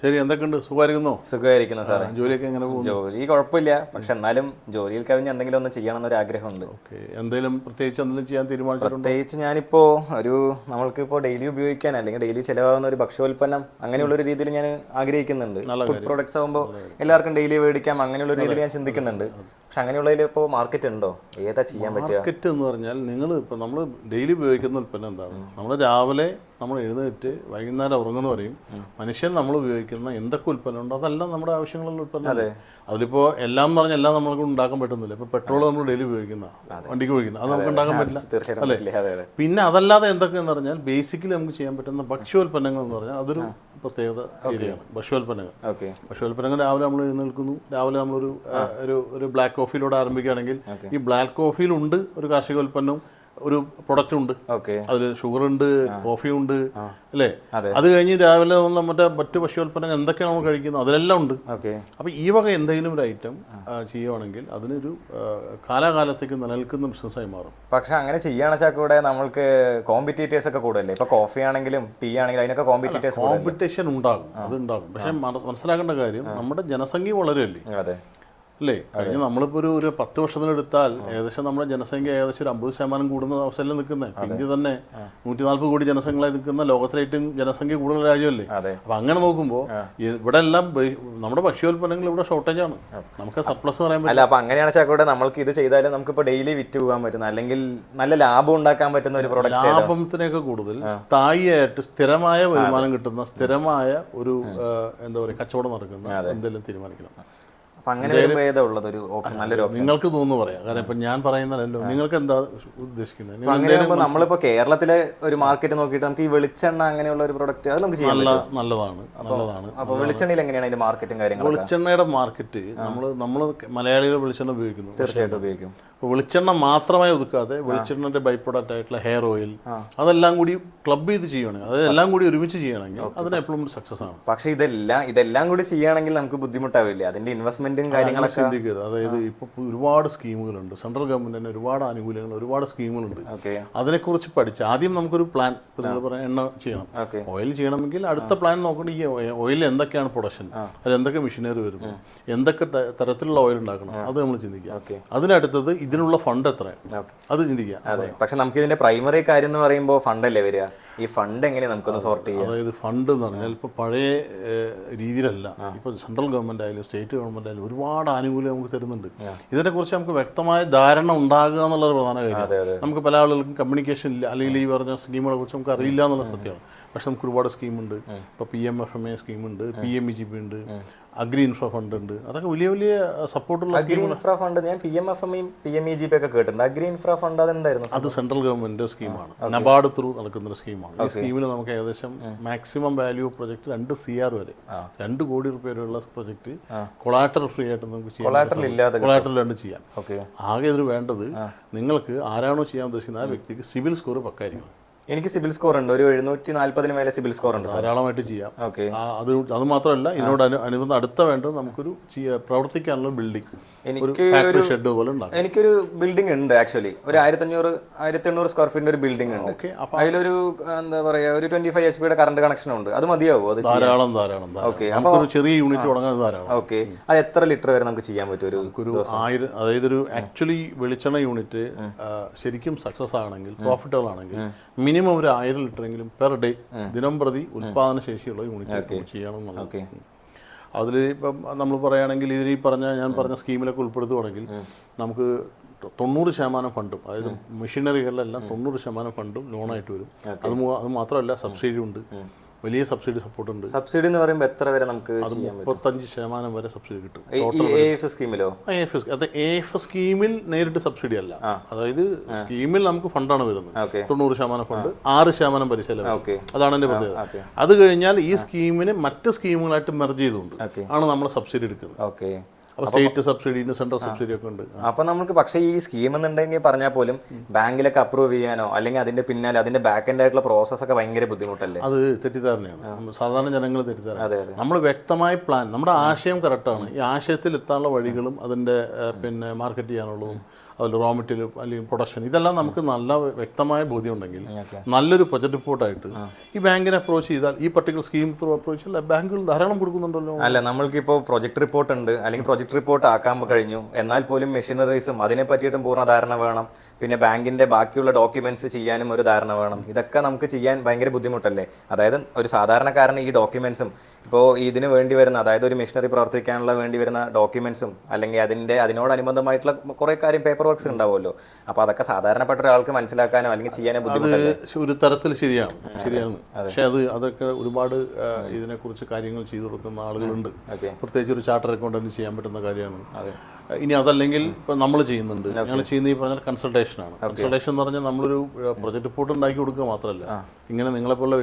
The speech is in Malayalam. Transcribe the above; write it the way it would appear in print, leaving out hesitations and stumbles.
ശരി, എന്തൊക്കെയുണ്ട്? സുഖമായിരിക്കുന്നോ? സുഖമായിരിക്കുന്നു സാറേ. ജോലിയൊക്കെ എങ്ങനെ പോകുന്നു? ജോലി കുഴപ്പമില്ല, പക്ഷെ എന്നാലും ജോലിയിൽ കഴിഞ്ഞ് എന്തെങ്കിലും ഒന്ന് ചെയ്യണമെന്നൊരു ആഗ്രഹമുണ്ട്. എന്തെങ്കിലും പ്രത്യേകിച്ച് എന്തെങ്കിലും ചെയ്യാൻ തീരുമാനിച്ചിട്ടുണ്ടോ? പ്രത്യേകിച്ച് ഞാനിപ്പോൾ നമ്മൾക്കിപ്പോൾ ഡെയിലി ഉപയോഗിക്കാൻ അല്ലെങ്കിൽ ഡെയിലി ചിലവാകുന്ന ഒരു ഭക്ഷ്യോൽപ്പന്നം അങ്ങനെയുള്ളൊരു രീതിയിൽ ഞാൻ ആഗ്രഹിക്കുന്നുണ്ട്. ഫുഡ് പ്രോഡക്ട്സ് ആകുമ്പോൾ എല്ലാവർക്കും ഡെയിലി മേടിക്കാം, അങ്ങനെയുള്ള ഒരു രീതിയിൽ ഞാൻ ചിന്തിക്കുന്നുണ്ട്. പക്ഷെ അങ്ങനെയുള്ളതിൽ ഇപ്പോൾ മാർക്കറ്റ് ഉണ്ടോ? ഏതാ ചെയ്യാൻ പറ്റുക? മാർക്കറ്റ് എന്ന് പറഞ്ഞാൽ നമ്മൾ ഡെയിലി ഉപയോഗിക്കുന്ന ഉൽപ്പന്നം എന്താണ്? നമ്മൾ രാവിലെ നമ്മൾ എഴുന്നേറ്റ് വൈകുന്നേരം ഉറങ്ങുന്ന പറയും മനുഷ്യൻ നമ്മൾ ഉപയോഗിക്കുന്ന എന്തൊക്കെ ഉൽപ്പന്നം ഉണ്ടോ അതെല്ലാം നമ്മുടെ ആവശ്യങ്ങളുള്ള ഉൽപ്പന്നം. അതിലിപ്പോൾ എല്ലാം പറഞ്ഞാൽ എല്ലാം നമുക്ക് ഉണ്ടാക്കാൻ പറ്റുന്നില്ല. ഇപ്പോൾ പെട്രോൾ നമ്മൾ ഡെയിലി ഉപയോഗിക്കുന്ന വണ്ടിക്ക് ഉപയോഗിക്കുന്ന അത് നമുക്ക് ഉണ്ടാക്കാൻ പറ്റില്ല അല്ലേ? പിന്നെ അതല്ലാതെ എന്തൊക്കെയെന്ന് പറഞ്ഞാൽ ബേസിക്കലി നമുക്ക് ചെയ്യാൻ പറ്റുന്ന ഭക്ഷ്യോൽപ്പന്നങ്ങൾ എന്ന് പറഞ്ഞാൽ അതൊരു പ്രത്യേകത ഏരിയയാണ്. ഭക്ഷ്യോൽപ്പന്നങ്ങൾ രാവിലെ നമ്മൾ എഴുന്നേൽക്കുന്നു, രാവിലെ നമ്മളൊരു ഒരു ബ്ലാക്ക് കോഫിയിലൂടെ ആരംഭിക്കുകയാണെങ്കിൽ ഈ ബ്ലാക്ക് കോഫിയിലുണ്ട് ഒരു കാർഷികോൽപ്പന്നവും ഒരു പ്രൊഡക്റ്റ് ഉണ്ട്. അതിൽ ഷുഗർ ഉണ്ട്, കോഫി ഉണ്ട് അല്ലേ? അത് കഴിഞ്ഞ് രാവിലെ മറ്റു ഭക്ഷ്യോൽപ്പന്നങ്ങൾ എന്തൊക്കെയാണ് നമ്മൾ കഴിക്കുന്നത് അതിലെല്ലാം ഉണ്ട്. അപ്പൊ ഈ വക എന്തെങ്കിലും ഒരു ഐറ്റം ചെയ്യുവാണെങ്കിൽ അതിനൊരു കാലാകാലത്തേക്ക് നിലനിൽക്കുന്ന ബിസിനസ്സായി മാറും. പക്ഷെ അങ്ങനെ ചെയ്യുകയാണെന്ന് കൂടെ നമ്മൾക്ക് കോമ്പറ്റീറ്റേഴ്സ് ഒക്കെ കൂടുതലേ? ഇപ്പൊ കോഫി ആണെങ്കിലും ടീ ആണെങ്കിലും അതിനൊക്കെ കോമ്പറ്റീഷൻ ഉണ്ടാകും, അത് ഉണ്ടാകും. പക്ഷെ മനസ്സിലാക്കേണ്ട കാര്യം നമ്മുടെ ജനസംഖ്യ വളരെയല്ലേ അല്ലേ? കഴിഞ്ഞ നമ്മളിപ്പോൾ ഒരു 10 വർഷത്തിനെടുത്താൽ ഏകദേശം നമ്മുടെ ജനസംഖ്യ ഏകദേശം ഒരു 50% കൂടുന്ന അവസ്ഥയിൽ നിൽക്കുന്നത്. ഇന്ത്യ തന്നെ 140 കോടി ജനസംഖ്യകളായി നിൽക്കുന്ന ലോകത്തിലെ ഏറ്റവും ജനസംഖ്യ കൂടുതൽ രാജ്യമല്ലേ? അപ്പൊ അങ്ങനെ നോക്കുമ്പോൾ ഇവിടെ എല്ലാം നമ്മുടെ ഭക്ഷ്യോൽപ്പന്നങ്ങൾ ഇവിടെ ഷോർട്ടേജ് ആണ്, നമുക്ക് സർപ്ലസ് പറയാൻ പറ്റില്ല. അപ്പൊ അങ്ങനെയാണ് ചാക്കോടെ നമ്മൾക്ക് ഇത് ചെയ്താലും നമുക്കിപ്പോൾ ഡെയിലി വിറ്റ് പോകാൻ പറ്റുന്ന അല്ലെങ്കിൽ നല്ല ലാഭം ഉണ്ടാക്കാൻ പറ്റുന്ന ഒരു പ്രോഡക്റ്റ്. ലാഭത്തിനൊക്കെ കൂടുതൽ സ്ഥായിയായിട്ട് സ്ഥിരമായ വരുമാനം കിട്ടുന്ന സ്ഥിരമായ ഒരു എന്താ പറയുക കച്ചവടം നടക്കുന്ന എന്തെങ്കിലും തീരുമാനിക്കണം. നിങ്ങൾക്ക് തോന്നുന്നു പറയാം, കാരണം ഇപ്പൊ ഞാൻ പറയുന്നതല്ലോ. നിങ്ങൾക്ക് എന്താ ഉദ്ദേശിക്കുന്നത്? നമ്മളിപ്പോ കേരളത്തിലെ ഒരു മാർക്കറ്റ് നോക്കിയിട്ട് നമുക്ക് ഈ വെളിച്ചെണ്ണ അങ്ങനെയുള്ള ഒരു പ്രൊഡക്റ്റ് അത് നമുക്ക് നല്ലതാണ്. അപ്പൊ വെളിച്ചെണ്ണയിൽ എങ്ങനെയാണ് അതിന്റെ മാർക്കറ്റും കാര്യങ്ങളും? വെളിച്ചെണ്ണയുടെ മാർക്കറ്റ് നമ്മൾ മലയാളികൾ വെളിച്ചെണ്ണ ഉപയോഗിക്കുന്നു, തീർച്ചയായിട്ടും ഉപയോഗിക്കും. വെളിച്ചെണ്ണ മാത്രമായി ഒതുക്കാതെ വെളിച്ചെണ്ണന്റെ ബൈ പ്രൊഡക്റ്റ് ആയിട്ടുള്ള ഹെയർ ഓയിൽ അതെല്ലാം കൂടി ക്ലബ് ചെയ്ത് ചെയ്യണമെങ്കിൽ അതെല്ലാം കൂടി ഒരുമിച്ച് ചെയ്യണമെങ്കിൽ അതിന് എപ്പോഴും സക്സസ് ആണ്. പക്ഷെ ഇതെല്ലാം കൂടി ചെയ്യുകയാണെങ്കിൽ നമുക്ക് ബുദ്ധിമുട്ടാവില്ലേ? അതിന്റെ ഇൻവെസ്റ്റ്മെന്റും കാര്യങ്ങളൊക്കെ ചിന്തിക്കരുത്. അതായത് ഇപ്പൊ ഒരുപാട് സ്കീമുകളുണ്ട്, സെൻട്രൽ ഗവൺമെന്റ് തന്നെ ഒരുപാട് ആനുകൂല്യങ്ങൾ ഒരുപാട് സ്കീമുകളുണ്ട്. അതിനെക്കുറിച്ച് പഠിച്ച് ആദ്യം നമുക്കൊരു പ്ലാൻ പറയാൻ എണ്ണ ചെയ്യണം. ഓയിൽ ചെയ്യണമെങ്കിൽ അടുത്ത പ്ലാൻ നോക്കണം. ഈ ഓയിൽ എന്തൊക്കെയാണ് പ്രൊഡക്ഷൻ, അത് എന്തൊക്കെ മെഷീനറി വരുന്നു, എന്തൊക്കെ തരത്തിലുള്ള ഓയിൽ ഉണ്ടാക്കണം, അത് നമ്മൾ ചിന്തിക്കാം. അതിനടുത്തത് ഇതിനുള്ള ഫണ്ട് എത്രയാണ് അത് ചിന്തിക്കാം. പക്ഷെ നമുക്ക് ഇതിന്റെ പ്രൈമറി കാര്യം എന്ന് പറയുമ്പോൾ ഫണ്ട് അല്ലേ വരിക? ഈ ഫണ്ട് എങ്ങനെ നമുക്കൊന്ന് സോർട്ട് ചെയ്യാം? അതായത് ഫണ്ട് എന്ന് പറഞ്ഞാൽ ഇപ്പൊ പഴയ രീതിയിലല്ല. ഇപ്പൊ സെൻട്രൽ ഗവൺമെന്റ് ആയാലും സ്റ്റേറ്റ് ഗവൺമെന്റ് ആയാലും ഒരുപാട് ആനുകൂല്യം നമുക്ക് തരുന്നുണ്ട്. ഇതിനെക്കുറിച്ച് നമുക്ക് വ്യക്തമായ ധാരണ ഉണ്ടാകുക എന്നുള്ളത് പ്രധാന കാര്യം. നമുക്ക് പല ആളുകൾക്കും കമ്മ്യൂണിക്കേഷൻ ഇല്ല, അല്ലെങ്കിൽ ഈ പറഞ്ഞ സ്കീമുകളെ കുറിച്ച് നമുക്ക് അറിയില്ല എന്നുള്ളത് സത്യമാണ്. പക്ഷെ നമുക്ക് ഒരുപാട് സ്കീമുണ്ട്. ഇപ്പോൾ PMFMA സ്കീമുണ്ട്, PMEGP ഉണ്ട്, അഗ്രി ഇൻഫ്രാ ഫണ്ട് ഉണ്ട്. അതൊക്കെ വലിയ വലിയ സപ്പോർട്ടുള്ള അഗ്രി ഇൻഫ്രാ ഫണ്ട്. ഞാൻ PMFMയും PMEGP ഒക്കെ കേട്ടിട്ടുണ്ട്. അഗ്രി ഇൻഫ്രാ ഫണ്ട് അതെന്തായിരുന്നു? അത് സെൻട്രൽ ഗവൺമെന്റ് സ്കീമാണ്, നബാർഡ് ത്രൂ നടക്കുന്ന ഒരു സ്കീമാണ്. ഈ സ്കീമിൽ നമുക്ക് ഏകദേശം maximum value of project 2 CR വരെ 2 കോടി രൂപ വരെയുള്ള പ്രൊജക്ട് കൊളാറ്ററൽ ഫ്രീ ആയിട്ട് നമുക്ക് ചെയ്യാം. കൊളാറ്ററൽ ചെയ്യാം. ആകെ ഇതിന് വേണ്ടത് നിങ്ങൾക്ക് ആരാണോ ചെയ്യാൻ ഉദ്ദേശിക്കുന്നത് ആ വ്യക്തിക്ക് സിവിൽ സ്കോർ പക്കായിരിക്കണം. എനിക്ക് സിബിൽ സ്കോർ ഉണ്ട്, ഒരു 740 മേലെ സിബിൽ സ്കോർ ഉണ്ട്. ധാരാളമായിട്ട് ചെയ്യാം. അത് മാത്രമല്ല ഇതിനോട് അനുബന്ധം അടുത്ത വേണ്ടത് നമുക്കൊരു പ്രവർത്തിക്കാനുള്ള ബിൽഡിംഗ്, എനിക്കൊരു ബിൽഡിംഗ് ഉണ്ട്. ആക്ച്വലി ഒരു 1500 സ്ക്വയർ ഫീറ്റിന്റെ ഒരു ബിൽഡിംഗ് ഉണ്ട്. അതിലൊരു എന്താ പറയാ ഒരു 25 HP കറണ്ട് കണക്ഷൻ ഉണ്ട്. അത് മതിയാവോ? അത് ധാരാളം. ചെറിയ യൂണിറ്റ് തുടങ്ങാൻ ധാരാളം. ഓക്കെ, അത് എത്ര ലിറ്റർ വരെ നമുക്ക് ചെയ്യാൻ പറ്റും? ഒരു 1000. അതായത് ഒരു ആക്ച്വലി വെളിച്ചെണ്ണ യൂണിറ്റ് ശരിക്കും സക്സസ് ആണെങ്കിൽ, പ്രോഫിറ്റബിൾ ആണെങ്കിൽ മിനിമം ഒരു 1000 ലിറ്ററെങ്കിലും പെർ ഡേ ദിനം പ്രതി ഉൽപാദന ശേഷിയുള്ള യൂണിറ്റ് ചെയ്യണം എന്നുള്ളത്. അതിൽ ഇപ്പം നമ്മൾ പറയുകയാണെങ്കിൽ ഇതിൽ ഞാൻ പറഞ്ഞ സ്കീമിലൊക്കെ ഉൾപ്പെടുത്തുകയാണെങ്കിൽ നമുക്ക് 90% ഫണ്ടും, അതായത് മെഷീനറികളിലെല്ലാം 90% ഫണ്ടും ലോണായിട്ട് വരും. അത് മാത്രമല്ല സബ്സിഡി ഉണ്ട്, വലിയ സബ്സിഡി സപ്പോർട്ട് ഉണ്ട്. സബ്സിഡി എന്ന് പറയുമ്പോൾ എത്ര വരെ നമുക്ക് 35% വരെ സബ്സിഡി കിട്ടും. AFS സ്കീമിൽ നേരിട്ട് സബ്സിഡി അല്ല. അതായത് സ്കീമിൽ നമുക്ക് ഫണ്ടാണ് വരുന്നത്. 90% ഫണ്ട്, 6% പരിശീലനം. അതാണ് എന്റെ പ്രത്യേകത. അത് കഴിഞ്ഞാൽ ഈ സ്കീമിന് മറ്റ് സ്കീമുകളായിട്ട് മെർജ് ചെയ്തുകൊണ്ട് ആണ് നമ്മൾ സബ്സിഡി എടുക്കുന്നത്. സ്റ്റേറ്റ് സബ്സിഡി, സെൻട്രൽ സബ്സിഡി ഒക്കെ ഉണ്ട്. അപ്പൊ നമുക്ക് പക്ഷേ ഈ സ്കീം എന്നുണ്ടെങ്കിൽ പറഞ്ഞാൽ പോലും ബാങ്കിലൊക്കെ അപ്രൂവ് ചെയ്യാനോ അല്ലെങ്കിൽ അതിന്റെ പിന്നാലെ അതിന്റെ ബാക്ക് എൻഡ് ആയിട്ടുള്ള പ്രോസസ് ഒക്കെ ഭയങ്കര ബുദ്ധിമുട്ടല്ലേ? അത് തെറ്റിദ്ധാരണയാണ്, സാധാരണ ജനങ്ങൾ തെറ്റിദ്ധാരണ. നമ്മൾ വ്യക്തമായ പ്ലാൻ, നമ്മുടെ ആശയം കറക്റ്റാണ്, ഈ ആശയത്തിൽ എത്താനുള്ള വഴികളും അതിന്റെ മാർക്കറ്റ് ചെയ്യാനുള്ളതും അതുപോലെ റോ മെറ്റീരിയൽ അല്ലെങ്കിൽ പ്രൊഡക്ഷൻ ഇതെല്ലാം നമുക്ക് നല്ല വ്യക്തമായ ബോധ്യം ഉണ്ടെങ്കിൽ Okay. നല്ലൊരു പ്രൊജക്ട് റിപ്പോർട്ടായിട്ട് ഈ ബാങ്കിനെ അപ്രോച്ച് ചെയ്താൽ ഈ പർട്ടിക്കുലർ സ്കീം ത്രൂ അപ്രോച്ച് ചെയ്താൽ ബാങ്കുകൾ ധാരാളം കൊടുക്കുന്നുണ്ടല്ലോ. അല്ല, നമ്മൾക്കിപ്പോൾ പ്രൊജക്ട് റിപ്പോർട്ട് ഉണ്ട്, അല്ലെങ്കിൽ പ്രൊജക്ട് റിപ്പോർട്ട് ആക്കാൻ കഴിഞ്ഞു, എന്നാൽ പോലും മെഷീനറീസും അതിനെ പറ്റിയിട്ടും പൂർണ്ണ ധാരണ വേണം. പിന്നെ ബാങ്കിന്റെ ബാക്കിയുള്ള ഡോക്യുമെന്റ്സ് ചെയ്യാനും ഒരു ധാരണ വേണം. ഇതൊക്കെ നമുക്ക് ചെയ്യാൻ ഭയങ്കര ബുദ്ധിമുട്ടല്ലേ? അതായത് ഒരു സാധാരണക്കാരന് ഈ ഡോക്യുമെന്റ്സും ഇപ്പോൾ ഇതിന് വേണ്ടി വരുന്ന, അതായത് ഒരു മെഷീനറി പ്രവർത്തിക്കാനുള്ള വേണ്ടി വരുന്ന ഡോക്യുമെന്റ്സും അല്ലെങ്കിൽ അതിനോടനുബന്ധമായിട്ടുള്ള കുറേ കാര്യം പേപ്പർ വർക്ക്സ് ഉണ്ടാവുമല്ലോ. അപ്പോൾ അതൊക്കെ സാധാരണപ്പെട്ട ഒരാൾക്ക് മനസ്സിലാക്കാനോ അല്ലെങ്കിൽ ചെയ്യാനോ ബുദ്ധിമുട്ടല്ലേ? ഒരു തരത്തിൽ ശരിയാണ്. പക്ഷെ അതൊക്കെ ഒരുപാട് ഇതിനെക്കുറിച്ച് കാര്യങ്ങൾ ചെയ്തു കൊടുക്കുന്ന ആളുകളുണ്ട്. പ്രത്യേകിച്ച് ഒരു ചാർട്ടർ അക്കൗണ്ടന്റ് ചെയ്യാൻ പറ്റുന്ന കാര്യമാണ്. ഇനി അതല്ലെങ്കിൽ ഇപ്പം നമ്മൾ ചെയ്യുന്നുണ്ട്. ഞങ്ങൾ ചെയ്യുന്ന ഈ പറഞ്ഞാൽ കൺസൾട്ടേഷനാണ്. കൺസൾട്ടേഷൻ എന്ന് പറഞ്ഞാൽ നമ്മളൊരു പ്രൊജക്ട് റിപ്പോർട്ട് ഉണ്ടാക്കി കൊടുക്കുക മാത്രമല്ല, ഇങ്ങനെ നിങ്ങളെപ്പോലുള്ള